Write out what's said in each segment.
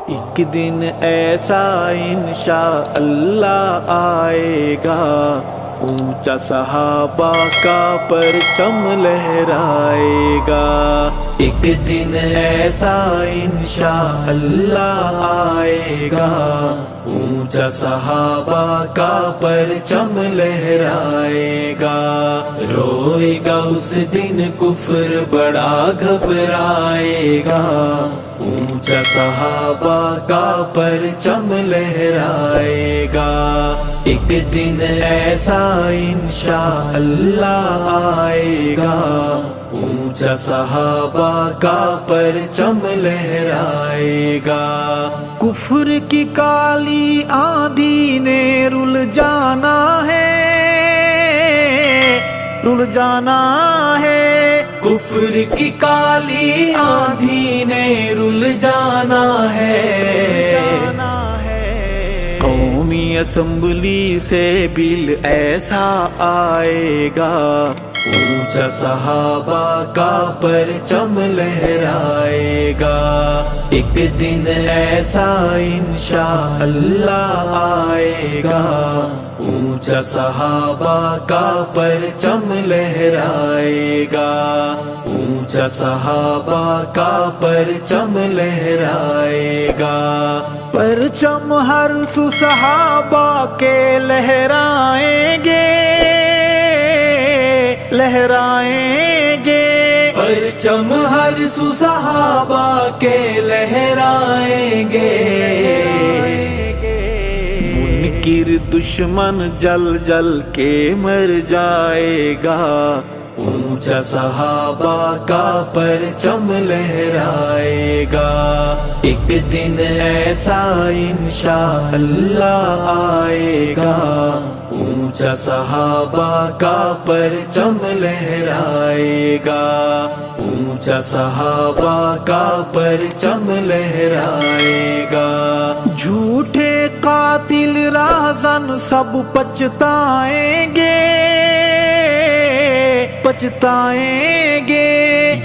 ایک دن ایسا انشاءاللہ آئے گا، اونچا صحابہ کا پرچم لہرائے گا۔ ایک دن ایسا انشاءاللہ آئے گا، اونچا صحابہ کا پرچم لہرائے گا۔ روئے گا اس دن کفر بڑا گھبرائے گا، اونچا صحابہ کا پرچم لہرائے گا۔ ایک دن ایسا انشاءاللہ آئے گا، اونچا صحابہ کا پرچم لہرائے گا۔ کفر کی کالی آندھی نے رل جانا ہے، رل جانا ہے۔ کفر کی کالی آندھی نے رل جانا ہے، قومی اسمبلی سے بل ایسا آئے گا، اونچا صحابہ کا پرچم لہرائے گا۔ ایک دن ایسا انشاءاللہ آئے گا، اونچا صحابہ کا پرچم لہرائے گا، اونچا صحابہ کا پرچم لہرائے گا۔ پرچم ہر سو صحابہ کے لہرائیں گے، لہرائیں گے۔ پرچم ہر سو صحابہ کے لہرائیں گے۔ منکر دشمن جل جل کے مر جائے گا، اونچا صحابہ کا پرچم لہرائے گا۔ ایک دن ایسا انشاءاللہ آئے گا، اونچا صحابہ کا پرچم لہرائے گا، اونچا صحابہ کا پرچم لہرائے گا۔ جھوٹے قاتل راہزن سب پچھتائیں گے، پچھتائیں گے۔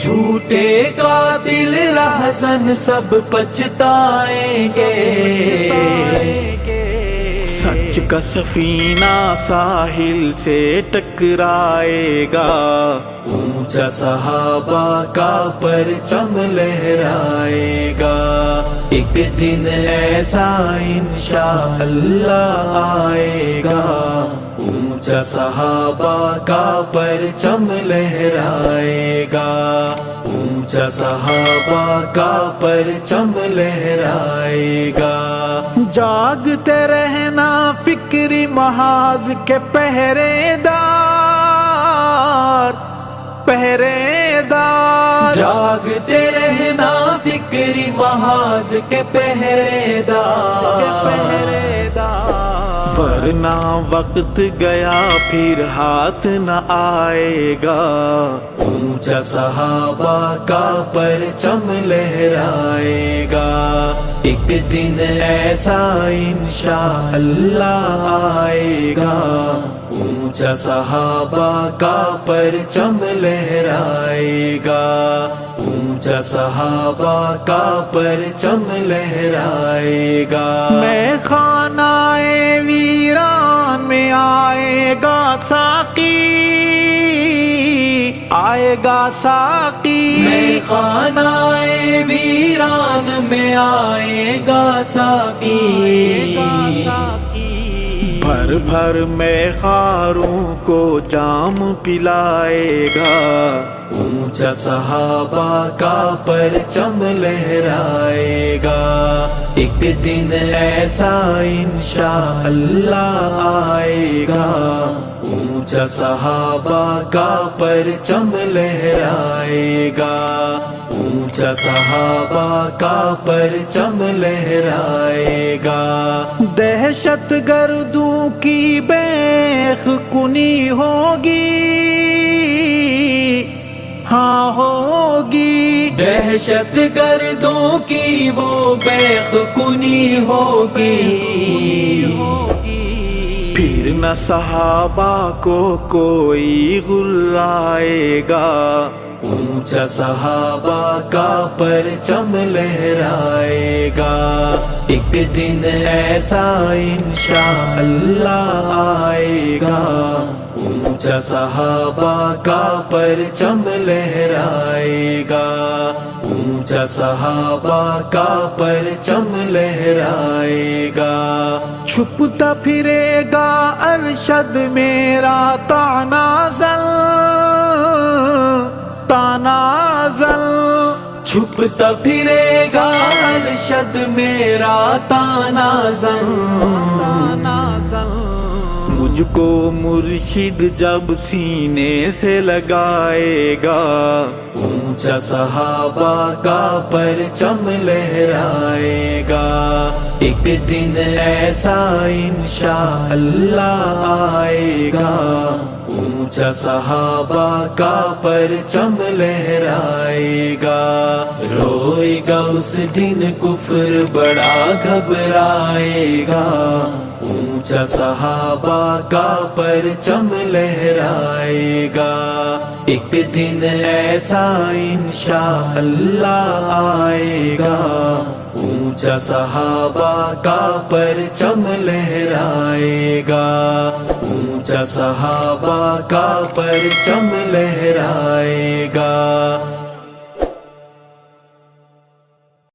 جھوٹے قاتل راہزن سب پچھتائیں گے۔ سچ کا سفینہ ساحل سے ٹکرائے گا، اونچا صحابہ کا پرچم لہرائے گا۔ ایک دن ایسا انشاءاللہ آئے گا، اونچا صحابہ کا پرچم لہرائے گا، اونچا صحابہ کا پرچم لہرائے گا۔ جاگتے رہنا فکری محاذ کے پہرے دار، پہرے دار۔ جاگتے رہنا فکری محاذ کے پہرے دار، پہرے دار۔ ورنہ وقت گیا پھر ہاتھ نہ آئے گا، اونچا صحابہ کا پرچم لہرائے گا۔ ایک دن ایسا انشاءاللہ آئے گا، اونچا صحابہ کا پرچم لہرائے گا، اونچا صحابہ کا پرچم لہرائے گا۔ میں خانہ ویران میں آئے گا ساقی، آئے گا ساقی۔ میں خانہ ویران میں آئے گا ساقی، بھر بھر میں خاروں کو جام پلائے گا، اونچا صحابہ کا پرچم لہرائے گا۔ ایک دن ایسا انشاءاللہ آئے گا، اونچا صحابہ کا پرچم لہرائے گا، اونچا صحابہ کا پرچم لہرائے گا۔ دہشت گردوں کی بیخ کنی ہوگی، ہاں ہوگی۔ دہشت گردوں کی وہ بیخ کنی ہوگی، پھر نہ صحابہ کو کوئی غرائے گا، اونچا صحابہ کا پرچم لہرائے گا، ایک دن ایسا انشاءاللہ آئے گا، اونچا صحابہ کا پرچم لہرائے گا، اونچا صحابہ کا پرچم لہرائے گا، چھپتا پھرے گا ارشد میرا تنازل تنازل، چھپتا پھرے گا ارشد میرا تنازل تنازل، مجھ کو مرشد جب سینے سے لگائے گا، اونچا صحابہ کا پرچم لہرائے گا، ایک دن ایسا انشاءاللہ آئے گا، اونچا صحابہ کا پرچم لہرائے گا، روئے گا اس دن کفر بڑا گھبرائے گا، اونچا صحابہ کا پرچم لہرائے گا، ایک دن ایسا انشاءاللہ آئے گا، اونچا صحابہ کا پرچم لہرائے گا، اونچا صحابہ کا پرچم لہرائے گا۔